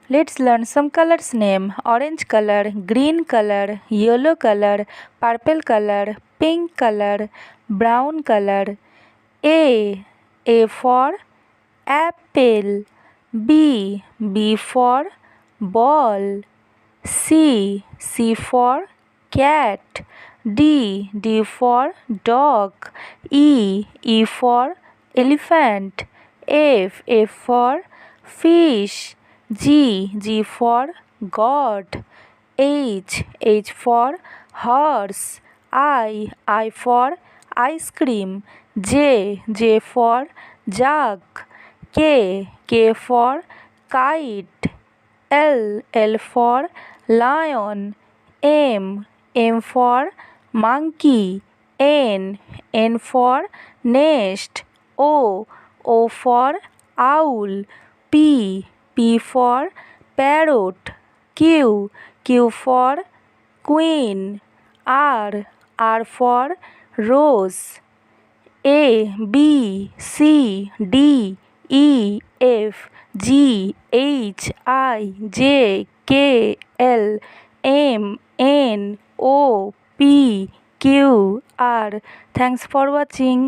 Let's learn some colors name. Orange color, green color, yellow color, purple color, pink color, brown color. A for apple. B for ball. C for cat. D for dog. E for elephant. F for fish. G for God. H for horse. I for ice cream. J for jug. K for kite. L for lion. M for monkey. N for nest. O for owl. P for parrot. Q for queen. R for rose. A B C D E F G H I J K L M N O P Q R. Thanks for watching.